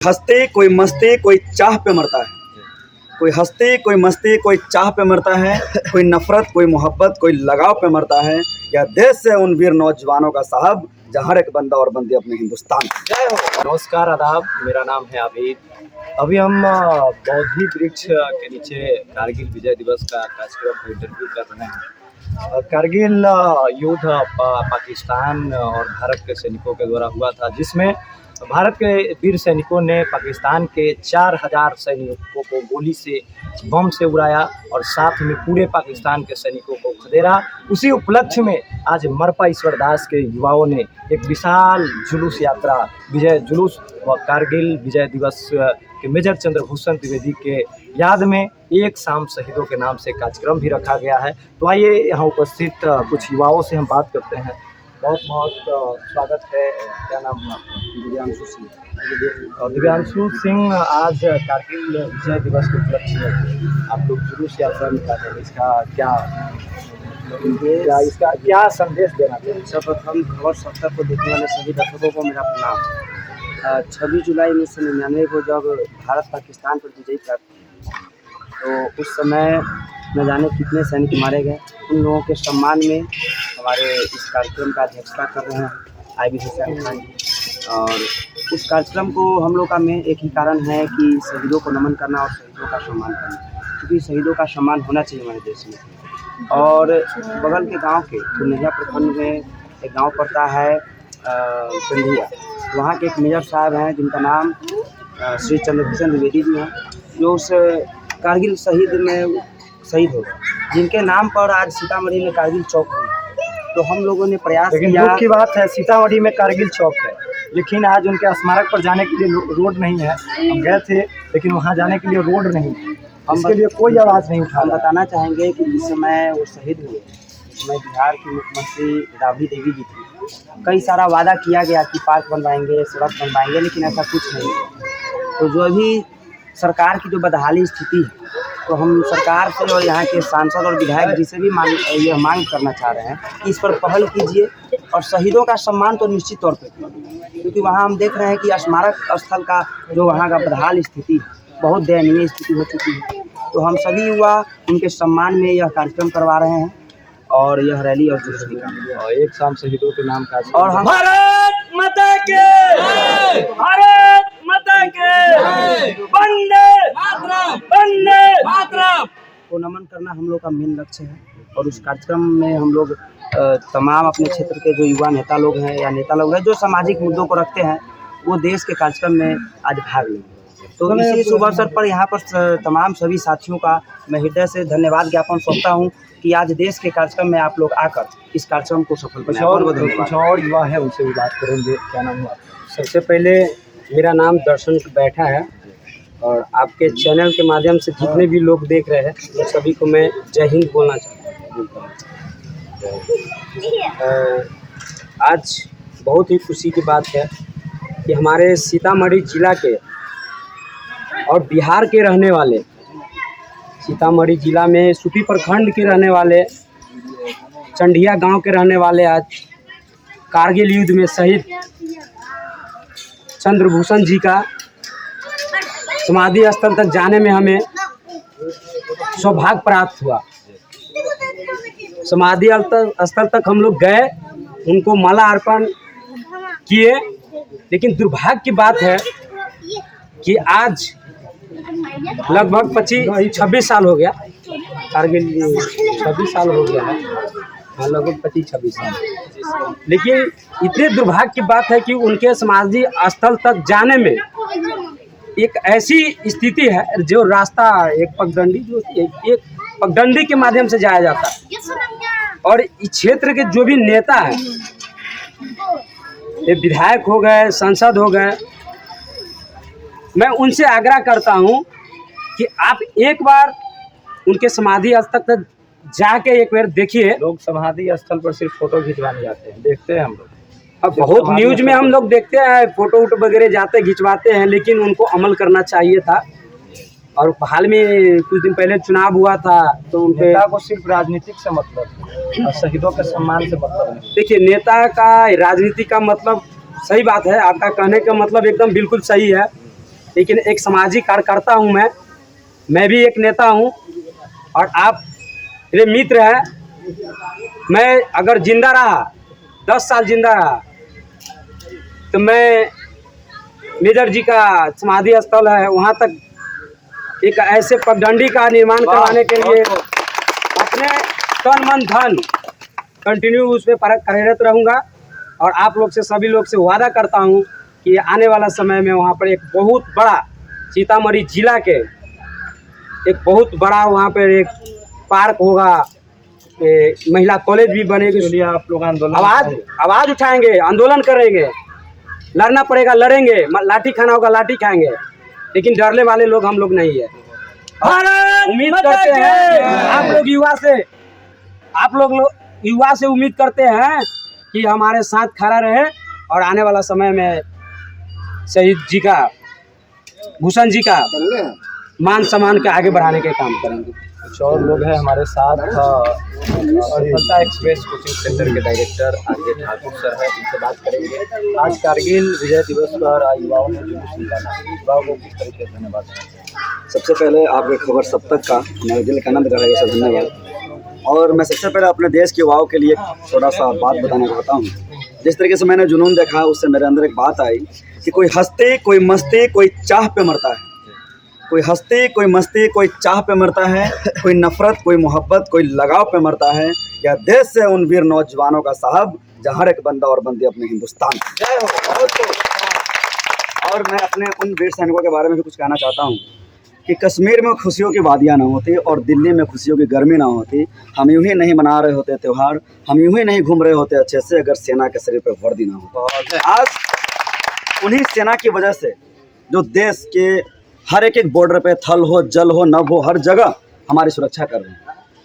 हंसते कोई मस्ती कोई चाह पे मरता है, कोई हंसते कोई मस्ती कोई चाह पे मरता है, कोई नफरत कोई मोहब्बत कोई लगाव पे मरता है। यह देश है उन वीर नौजवानों का साहब जहाँ हर एक बंदा और बंदी अपने हिंदुस्तान। जय हो। नमस्कार, आदाब। मेरा नाम है आबिद। अभी हम बौद्धि वृक्ष के नीचे कारगिल विजय दिवस का कार्यक्रम इंटरव्यू कर रहे हैं। कारगिल युद्ध पाकिस्तान और भारत के सैनिकों के द्वारा हुआ था, जिसमें भारत के वीर सैनिकों ने पाकिस्तान के 4000 सैनिकों को गोली से बम से उड़ाया और साथ में पूरे पाकिस्तान के सैनिकों को खदेड़ा। उसी उपलक्ष्य में आज मरपा ईश्वर दास के युवाओं ने एक विशाल जुलूस यात्रा विजय जुलूस व कारगिल विजय दिवस के मेजर चंद्रभूषण द्विवेदी के याद में एक शाम शहीदों के नाम से कार्यक्रम भी रखा गया है। तो आइए यहाँ उपस्थित कुछ युवाओं से हम बात करते हैं। बहुत बहुत स्वागत है। क्या नाम है आपका? दिव्यांशु सिंह। दिव्यांशु सिंह, आज कारगिल विजय दिवस के उपलक्ष्य में आप लोग जुलूस यात्रा निकाले हैं, इसका क्या संदेश देना चाहिए? सर्वप्रथम खबर सप्ताह को देखने वाले सभी दर्शकों को मेरा प्रणाम। 26 जुलाई 1999 को जब भारत पाकिस्तान पर विजय प्राप्त तो उस समय न जाने कितने सैनिक मारे गए। उन लोगों के सम्मान में हमारे इस कार्यक्रम का अध्यक्षता कर रहे हैं IB हुसैन खान जी। और उस कार्यक्रम को हम लोग का में एक ही कारण है कि शहीदों को नमन करना और शहीदों का सम्मान करना, क्योंकि शहीदों का सम्मान होना चाहिए हमारे देश में। और बगल के गांव के पुरनहिया प्रखंड में एक गांव पड़ता है चंदिया। वहाँ के एक मेजर साहब हैं जिनका नाम श्री चंद्रभूषण द्विवेदी जी हैं, जो उस कारगिल शहीद हो गए, जिनके नाम पर आज सीतामढ़ी में कारगिल चौक है। तो हम लोगों ने प्रयास किया। दुख की बात है, सीतामढ़ी में कारगिल चौक है, लेकिन आज उनके स्मारक पर जाने के लिए रोड नहीं है। हम गए थे, लेकिन वहाँ जाने के लिए रोड नहीं है। इसके लिए कोई आवाज़ नहीं उठा। हम बताना चाहेंगे कि जिस समय वो शहीद हुए, उस समय बिहार की मुख्यमंत्री राबड़ी देवी जी थी। कई सारा वादा किया गया कि पार्क बनवाएंगे, सड़क बनवाएंगे, लेकिन ऐसा कुछ नहीं है। तो जो अभी सरकार की जो बदहाली स्थिति है, तो हम सरकार से और यहाँ के सांसद और विधायक जी से भी मांग करना चाह रहे हैं कि इस पर पहल कीजिए और शहीदों का सम्मान तो निश्चित तौर पे कीजिए, क्योंकि वहाँ हम देख रहे हैं कि स्मारक स्थल का जो वहाँ का बदहाल स्थिति है, बहुत दयनीय स्थिति हो चुकी है। तो हम सभी युवा उनके सम्मान में यह कार्यक्रम करवा रहे हैं और यह रैली और जुलूस निकालेंगे और एक शाम शहीदों के नाम का। और हम भारत माता के, भारत माता के, वंदे मातरम को नमन करना हम लोग का मेन लक्ष्य है। और उस कार्यक्रम में हम लोग तमाम अपने क्षेत्र के जो युवा नेता लोग हैं या नेता लोग हैं जो सामाजिक मुद्दों को रखते हैं, वो देश के कार्यक्रम में आज भाग लेंगे। तो इसी शुभ अवसर पर यहाँ पर तमाम सभी साथियों का मैं हृदय से धन्यवाद ज्ञापन सौंपता हूँ कि आज देश के कार्यक्रम में आप लोग आकर इस कार्यक्रम को सफल बनाएं। कुछ और युवा है, उनसे भी बात करेंगे। क्या नाम हुआ? सबसे पहले मेरा नाम दर्शन बैठा है और आपके चैनल के माध्यम से जितने भी लोग देख रहे हैं उन सभी को मैं जय हिंद बोलना चाहता हूँ। आज बहुत ही खुशी की बात है कि हमारे सीतामढ़ी जिला के और बिहार के रहने वाले, सीतामढ़ी जिला में सुपी प्रखंड के रहने वाले, चंडिया गांव के रहने वाले आज कारगिल युद्ध में शहीद चंद्रभूषण जी का समाधि स्थल तक जाने में हमें सौभाग्य प्राप्त हुआ। समाधि स्थल तक हम लोग गए, उनको माला अर्पण किए, लेकिन दुर्भाग्य की बात है कि आज लगभग 25-26 साल हो गया, कारगिल 26 साल हो गया है, लगभग 25-26 साल। लेकिन इतने दुर्भाग्य की बात है कि उनके समाधि स्थल तक जाने में एक ऐसी स्थिति है जो रास्ता एक पगडंडी के माध्यम से जाया जाता है। और इस क्षेत्र के जो भी नेता हैं, ये विधायक हो गए, सांसद हो गए, मैं उनसे आग्रह करता हूं कि आप एक बार उनके समाधि स्थल तक जाके एक बार देखिए। लोग समाधि स्थल पर सिर्फ फोटो खिंचवाने जाते हैं, देखते हैं हम लोग। अब बहुत न्यूज में हम लोग देखते हैं, फोटो वोटो वगैरह जाते खिंचवाते हैं, लेकिन उनको अमल करना चाहिए था। और हाल में कुछ दिन पहले चुनाव हुआ था, तो उनके नेता को सिर्फ राजनीतिक से मतलब और शहीदों के सम्मान से मतलब नहीं। देखिए, नेता का राजनीति का मतलब सही बात है, आपका कहने का मतलब एकदम बिल्कुल सही है, लेकिन एक सामाजिक कार्यकर्ता हूँ मैं भी एक नेता हूँ और आप मेरे मित्र हैं। मैं अगर जिंदा रहा 10 साल जिंदा रहा तो मैं मेजर जी का समाधि स्थल है वहाँ तक एक ऐसे पगडंडी का निर्माण करवाने के लिए अपने तन मन धन कंटिन्यू उस पर कार्यरत रहूँगा। और आप लोग से सभी लोग से वादा करता हूँ कि आने वाला समय में वहाँ पर एक बहुत बड़ा सीतामढ़ी जिला के एक बहुत बड़ा वहाँ पर एक पार्क होगा, महिला कॉलेज भी बनेगी। चलिए आप लोग आंदोलन आवाज़ उठाएंगे, आंदोलन करेंगे, लड़ना पड़ेगा लड़ेंगे, लाठी खाना होगा लाठी खाएंगे, लेकिन डरने वाले लोग हम लोग नहीं है। उम्मीद करते हैं आप लोग युवा से उम्मीद करते हैं कि हमारे साथ खड़ा रहे और आने वाला समय में शहीद जी का, भूषण जी का मान सम्मान के आगे बढ़ाने के काम करेंगे। कुछ और लोग हैं हमारे साथ। सफलता एक्सप्रेस कोचिंग सेंटर के डायरेक्टर आरजे ठाकुर सर हैं, इनसे बात करेंगे। आज कारगिल विजय दिवस पर युवाओं ने जुलूस निकाला, युवाओं को किस तरीके से धन्यवाद देना चाहिए? सबसे पहले आपके खबर सब तक का मेरे दिल का आनंद कर रहा है, धन्यवाद। और मैं सबसे पहले अपने देश के युवाओं के लिए थोड़ा सा बात बताना चाहता हूँ। जिस तरीके से मैंने जुनून देखा उससे मेरे अंदर एक बात आई कि कोई हंसते, कोई मस्ती, कोई चाह पे मरता है। कोई हंसते, कोई मस्ती, कोई चाह पे मरता है, कोई नफरत, कोई मोहब्बत, कोई लगाव पे मरता है। यह देश से उन वीर नौजवानों का साहब जहाँ हर एक बंदा और बंदी अपने हिंदुस्तान। जय हो। और मैं अपने उन वीर सैनिकों के बारे में भी कुछ कहना चाहता हूँ कि कश्मीर में खुशियों की वादियाँ ना होती और दिल्ली में खुशियों की गर्मी ना होती, हम यूँ ही नहीं मना रहे होते त्यौहार, हम यूँ ही नहीं घूम रहे होते अच्छे से, अगर सेना के शरीर पर वर्दी ना हो। आज उन्हीं सेना की वजह से जो देश के हर एक बॉर्डर पे थल हो, जल हो, नभ हो, हर जगह हमारी सुरक्षा कर रहे हैं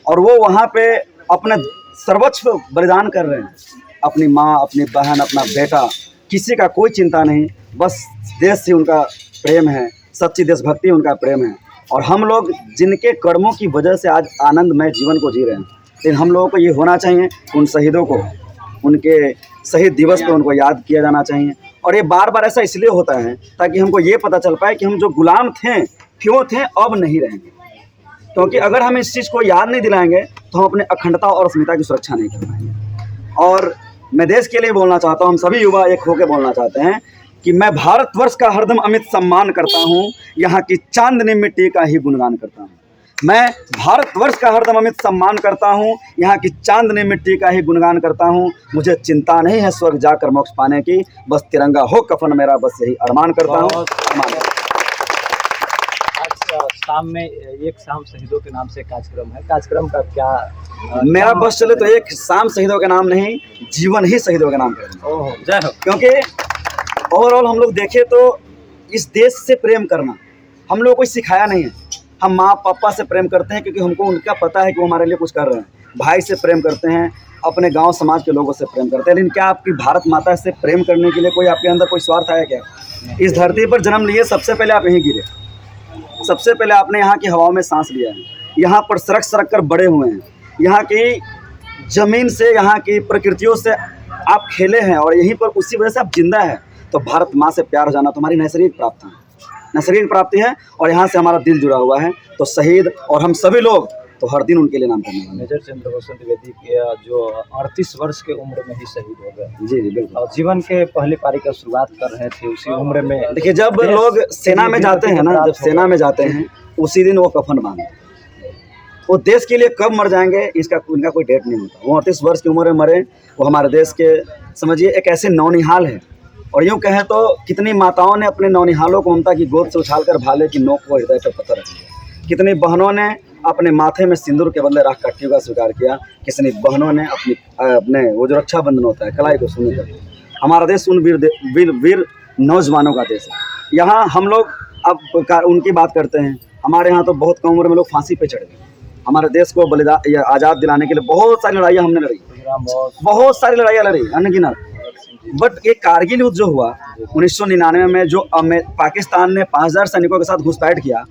और वो वहाँ पे अपने सर्वोच्च बलिदान कर रहे हैं। अपनी माँ, अपनी बहन, अपना बेटा, किसी का कोई चिंता नहीं, बस देश से उनका प्रेम है, सच्ची देशभक्ति उनका प्रेम है। और हम लोग जिनके कर्मों की वजह से आज आनंदमय जीवन को जी रहे हैं, लेकिन हम लोगों को ये होना चाहिए कि उन शहीदों को उनके शहीद दिवस पर उनको याद किया जाना चाहिए। और ये बार बार ऐसा इसलिए होता है ताकि हमको ये पता चल पाए कि हम जो गुलाम थे, क्यों थे, अब नहीं रहेंगे। क्योंकि अगर हम इस चीज़ को याद नहीं दिलाएंगे तो हम अपने अखंडता और अस्मिता की सुरक्षा नहीं कर पाएंगे। और मैं देश के लिए बोलना चाहता हूँ, हम सभी युवा एक होकर बोलना चाहते हैं कि मैं भारतवर्ष का हरदम अमित सम्मान करता हूँ, यहाँ की चांदनी मिट्टी का ही गुणगान करता हूँ। मैं भारतवर्ष का हरदम अमित सम्मान करता हूँ, यहाँ की चांदनी मिट्टी का ही गुणगान करता हूँ। मुझे चिंता नहीं है स्वर्ग जाकर मोक्ष पाने की, बस तिरंगा हो कफन मेरा, बस यही अरमान करता हूँ। आज शाम में एक शाम शहीदों के नाम से कार्यक्रम है, कार्यक्रम का क्या मेरा बस चले तो एक शाम शहीदों के नाम नहीं, जीवन ही शहीदों के नाम करेंगे। जय हो। क्योंकि ओवरऑल हम लोग देखें तो इस देश से प्रेम करना हम लोगों को सिखाया नहीं है। हम माँ पापा से प्रेम करते हैं क्योंकि हमको उनका पता है कि वो हमारे लिए कुछ कर रहे हैं। भाई से प्रेम करते हैं, अपने गांव समाज के लोगों से प्रेम करते हैं। लेकिन क्या आपकी भारत माता से प्रेम करने के लिए कोई आपके अंदर कोई स्वार्थ आया क्या? इस धरती पर जन्म लिए, सबसे पहले आप यहीं गिरे, सबसे पहले आपने यहाँ की हवाओं में सांस लिया है, यहाँ पर सरक सरक कर बड़े हुए हैं, यहाँ की ज़मीन से, यहाँ की प्रकृतियों से आप खेले हैं और यहीं पर उसी वजह से आप जिंदा हैं। तो भारत माँ से प्यार हो जाना तुम्हारी नैसर्गिक प्राप्ति है और यहाँ से हमारा दिल जुड़ा हुआ है। तो शहीद और हम सभी लोग तो हर दिन उनके लिए नाम करने वाले। मेजर चंद्रभूषण द्विवेदी के जो 38 वर्ष के उम्र में ही शहीद हो गए। जी बिल्कुल। और जीवन के पहली पारी का शुरुआत कर रहे थे उसी उम्र में। देखिए, जब लोग सेना में जाते हैं ना, जब सेना में जाते हैं उसी दिन वो कफन बांधते हैं। वो देश के लिए कब मर जाएंगे इसका उनका कोई डेट नहीं होता। वो 38 वर्ष की उम्र में मरे, वो हमारे देश के समझिए एक ऐसे नौनिहाल है। और यूँ कहें तो कितनी माताओं ने अपने नौनिहालों को ममता की गोद से उछालकर भाले की नोक को हृदय पर पत्थर रख दिया। कितनी बहनों ने अपने माथे में सिंदूर के बदले राख काटियों का स्वीकार किया। कितनी बहनों ने अपने वो जो रक्षाबंधन होता है कलाई को सुनी कर। हमारा देश उन वीर नौजवानों का देश है। यहाँ हम लोग अब उनकी बात करते हैं। हमारे यहाँ तो बहुत कम उम्र में लोग फांसी पे चढ़ गए। हमारे देश को बलिदान आज़ाद दिलाने के लिए बहुत सारी लड़ाइयाँ हमने लड़ी, बहुत सारी लड़ाइयाँ लड़ी अनगिनत। बट ये कारगिल युद्ध जो हुआ 1999 में, जो पाकिस्तान ने 5000 सैनिकों के साथ घुसपैठ किया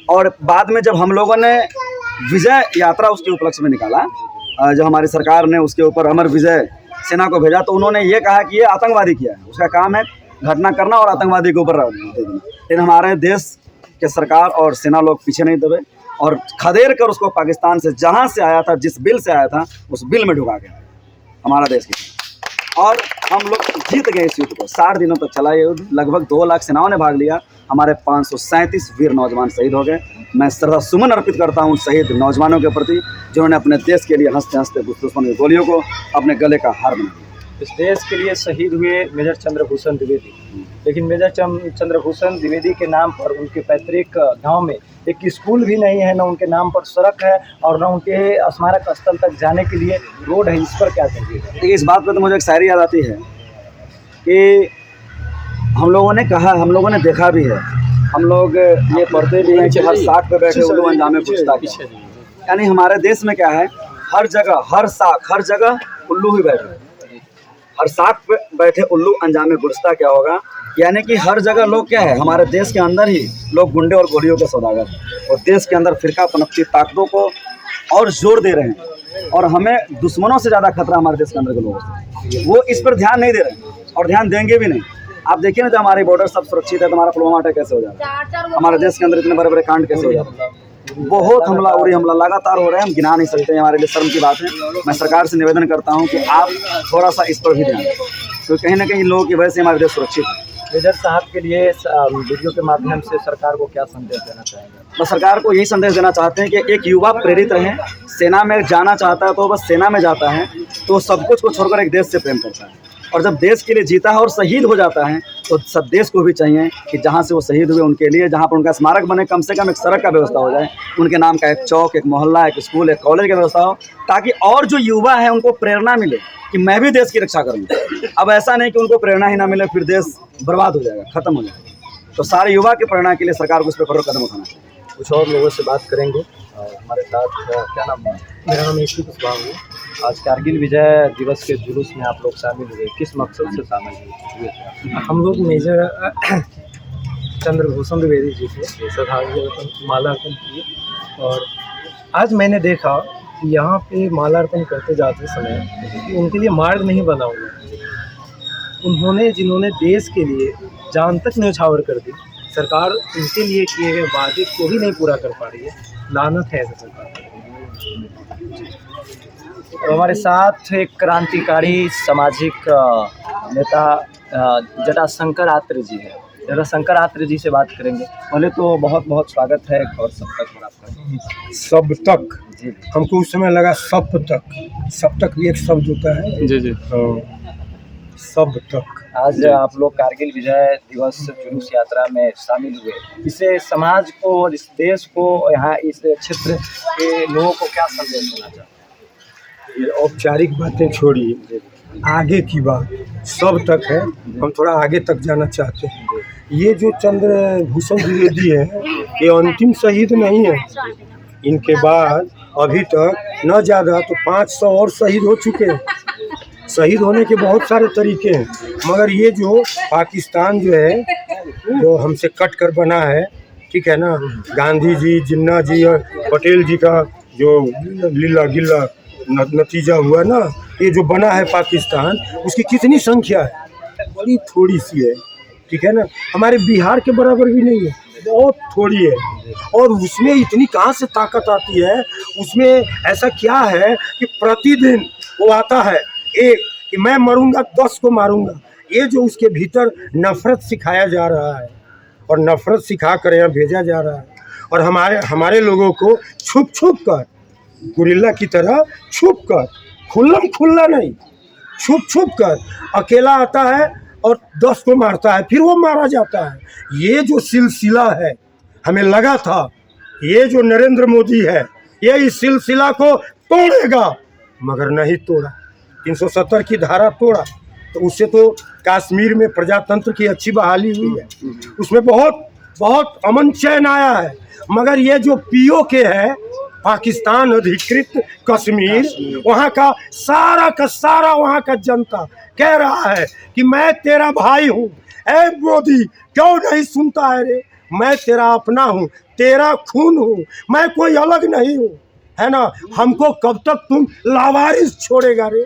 और बाद में जब हम लोगों ने विजय यात्रा उसके उपलक्ष्य में निकाला, जब हमारी सरकार ने उसके ऊपर अमर विजय सेना को भेजा, तो उन्होंने ये कहा कि ये आतंकवादी किया है, उसका काम है घटना करना और आतंकवादी के ऊपर दे देना। लेकिन हमारे देश के सरकार और सेना लोग पीछे नहीं दबे और खदेड़ कर उसको पाकिस्तान से जहाँ से आया था, जिस बिल से आया था, उस बिल में ढुका गया हमारा देश की। और हम लोग जीत गए इस युद्ध को। 60 दिनों तक चला ये युद्ध, लगभग 2 लाख सेनाओं ने भाग लिया, हमारे 537 वीर नौजवान शहीद हो गए। मैं श्रद्धा सुमन अर्पित करता हूँ उन शहीद नौजवानों के प्रति जिन्होंने अपने देश के लिए हंसते हंसते दुश्मन की गोलियों को अपने गले का हार बना दिया। इस देश के लिए शहीद हुए मेजर चंद्रभूषण द्विवेदी, लेकिन मेजर चंद्रभूषण द्विवेदी के नाम पर उनके पैतृक गांव में एक स्कूल भी नहीं है, न उनके नाम पर सड़क है और न उनके स्मारक स्थल तक जाने के लिए रोड है। इस पर क्या कहिए? देखिए, इस बात पर तो मुझे एक शायरी याद आती है कि हम लोगों ने कहा, हम लोगों ने देखा भी है, हम लोग ये पढ़ते भी हैं कि हर साख पे बैठे उल्लू अंजामे गुस्ताखी। यानी हमारे देश में क्या है, हर जगह, हर साख, हर जगह उल्लू ही बैठे। हर साख पे बैठे उल्लू अंजामे गुस्ता क्या होगा? यानी कि हर जगह लोग क्या है, हमारे देश के अंदर ही लोग गुंडे और गोलियों के सौदागर हैं और देश के अंदर फिरका पनपती ताकतों को और जोर दे रहे हैं और हमें दुश्मनों से ज़्यादा खतरा हमारे देश के अंदर के लोगों से। वो इस पर ध्यान नहीं दे रहे हैं और ध्यान देंगे भी नहीं। आप देखिए ना, जब हमारे बॉर्डर सब सुरक्षित है तो हमारा पुलवामा अटैक कैसे हो जाता है, हमारे देश के अंदर इतने बड़े बड़े कांड कैसे हो जाते हैं। बहुत हमला, उरी हमला लगातार हो रहे हैं, हम गिना नहीं सकते हैं, हमारे लिए शर्म की बात है। मैं सरकार से निवेदन करता हूं कि आप थोड़ा सा इस पर भी ध्यान दें, क्योंकि कहीं ना कहीं लोगों की वजह से हमारे देश सुरक्षित है। मेजर साहब के लिए वीडियो के माध्यम से सरकार को क्या संदेश देना चाहेंगे? बस सरकार को यही संदेश देना चाहते हैं कि एक युवा प्रेरित रहे, सेना में जाना चाहता है तो बस सेना में जाता है तो सब कुछ को छोड़कर एक देश से प्रेम करता है, और जब देश के लिए जीता है और शहीद हो जाता है तो सब देश को भी चाहिए कि जहाँ से वो शहीद हुए उनके लिए जहाँ पर उनका स्मारक बने, कम से कम एक सड़क का व्यवस्था हो जाए, उनके नाम का एक चौक, एक मोहल्ला, एक स्कूल, एक कॉलेज का व्यवस्था हो, ताकि और जो युवा है उनको प्रेरणा मिले कि मैं भी देश की रक्षा करूँगा। अब ऐसा नहीं कि उनको प्रेरणा ही ना मिले, फिर देश बर्बाद हो जाएगा, ख़त्म हो जाएगा। तो सारे युवा की प्रेरणा के लिए सरकार को इस पर कदम उठाना चाहिए। कुछ और लोगों से बात करेंगे। हमारे साथ क्या नाम है? मेरा नाम ईश्वर कुशवाहा है। आज कारगिल विजय दिवस के जुलूस में आप लोग शामिल हुए, किस मकसद से शामिल हुए? हम लोग मेजर चंद्रभूषण द्विवेदी जी के श्रद्धांजलि अर्पण माला अर्पण किए और आज मैंने देखा कि यहाँ पे माला अर्पण करते जाते समय कि उनके लिए मार्ग नहीं बना हुआ। उन्होंने, जिन्होंने देश के लिए जान तक न्यौछावर कर दी, सरकार उनके लिए किए गए वादे को ही नहीं पूरा कर पा रही है। लानत है ऐसे सरकार। तो हमारे साथ एक क्रांतिकारी सामाजिक नेता जटाशंकर आत्रे जी है। जटाशंकर आत्रे जी से बात करेंगे। पहले तो बहुत बहुत स्वागत है और सब तक आपका। सब तक जी हमको उस समय लगा सब तक भी एक शब्द होता है। जी जी। सब तक आज आप लोग कारगिल विजय दिवस जुलूस यात्रा में शामिल हुए, इसे समाज को और इस देश को, यहाँ इस क्षेत्र के लोगों को क्या संदेश देना चाहते हैं? ये औपचारिक बातें छोड़िए, आगे की बात सब तक है। हम थोड़ा आगे तक जाना चाहते हैं। ये जो चंद्रभूषण द्विवेदी है, ये अंतिम शहीद नहीं है। इनके बाद अभी तक न ज़्यादा तो 500 और शहीद हो चुके हैं। शहीद होने के बहुत सारे तरीके हैं, मगर ये जो पाकिस्तान जो है, जो हमसे कट कर बना है, ठीक है ना, गांधी जी, जिन्ना जी और पटेल जी का जो लीला गिल्ला नतीजा हुआ ना, ये जो बना है पाकिस्तान, उसकी कितनी संख्या है? बड़ी थोड़ी सी है, ठीक है ना। हमारे बिहार के बराबर भी नहीं है, बहुत थोड़ी है। और उसमें इतनी कहाँ से ताकत आती है? उसमें ऐसा क्या है कि प्रतिदिन वो आता है एक कि मैं मरूंगा 10 को मारूंगा। ये जो उसके भीतर नफरत सिखाया जा रहा है और नफरत सिखा कर यहाँ भेजा जा रहा है, और हमारे लोगों को छुप कर, गुरिल्ला की तरह छुप कर, खुला नहीं, छुप कर अकेला आता है और 10 को मारता है, फिर वो मारा जाता है। ये जो सिलसिला है, हमें लगा था ये जो नरेंद्र मोदी है, ये इस सिलसिला को तोड़ेगा, मगर नहीं तोड़ा। 370 की धारा तोड़ा, तो उससे तो कश्मीर में प्रजातंत्र की अच्छी बहाली हुई है, उसमें बहुत अमन चैन आया है। मगर ये जो पीओके है, पाकिस्तान अधिकृत कश्मीर, वहाँ का सारा वहाँ का जनता कह रहा है कि मैं तेरा भाई हूँ। ऐ मोदी, क्यों नहीं सुनता है रे? मैं तेरा अपना हूँ, तेरा खून हूँ, मैं कोई अलग नहीं हूँ, है ना। हमको कब तक तुम लावारिस छोड़ेगा रे?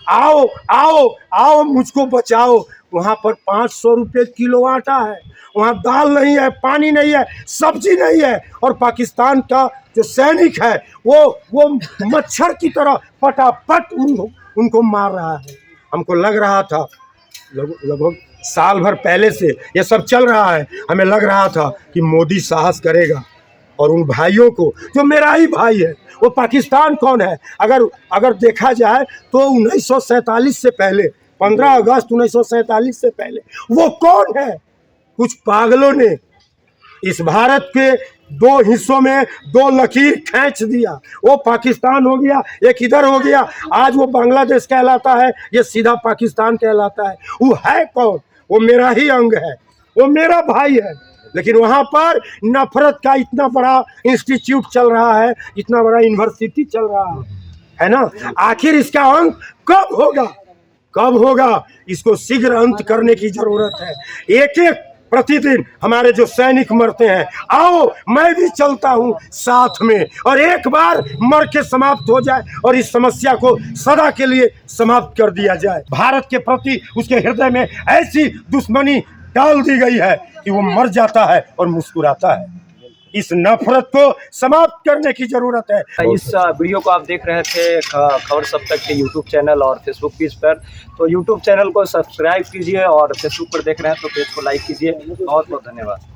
आओ आओ आओ मुझको बचाओ। वहाँ पर 500 रुपये किलो आटा है, वहाँ दाल नहीं है, पानी नहीं है, सब्जी नहीं है, और पाकिस्तान का जो सैनिक है वो मच्छर की तरह फटाफट उनको मार रहा है। हमको लग रहा था लगभग साल भर पहले से ये सब चल रहा है, हमें लग रहा था कि मोदी साहस करेगा और उन भाइयों को, जो मेरा ही भाई है, वो पाकिस्तान कौन है अगर देखा जाए तो 1947 से पहले, 15 अगस्त 1947 से पहले वो कौन है? कुछ पागलों ने इस भारत के 2 हिस्सों में 2 लकीर खींच दिया। वो पाकिस्तान हो गया, एक इधर हो गया, आज वो बांग्लादेश कहलाता है, ये सीधा पाकिस्तान कहलाता है। वो है कौन? वो मेरा ही अंग है, वो मेरा भाई है। लेकिन वहाँ पर नफरत का इतना बड़ा इंस्टीट्यूट चल रहा है, इतना बड़ा यूनिवर्सिटी चल रहा है ना। आखिर इसका अंत कब होगा? कब होगा? इसको शीघ्र अंत करने की जरूरत है। एक एक प्रतिदिन हमारे जो सैनिक मरते हैं, आओ मैं भी चलता हूँ साथ में, और एक बार मर के समाप्त हो जाए और इस समस्या को सदा के लिए समाप्त कर दिया जाए। भारत के प्रति उसके हृदय में ऐसी दुश्मनी डाल दी गई है कि वो मर जाता है और मुस्कुराता है। इस नफरत को समाप्त करने की जरूरत है। इस वीडियो को आप देख रहे थे खबर सब तक के यूट्यूब चैनल और फेसबुक पेज पर। तो यूट्यूब चैनल को सब्सक्राइब कीजिए और फेसबुक पर देख रहे हैं तो पेज को लाइक कीजिए। बहुत बहुत धन्यवाद।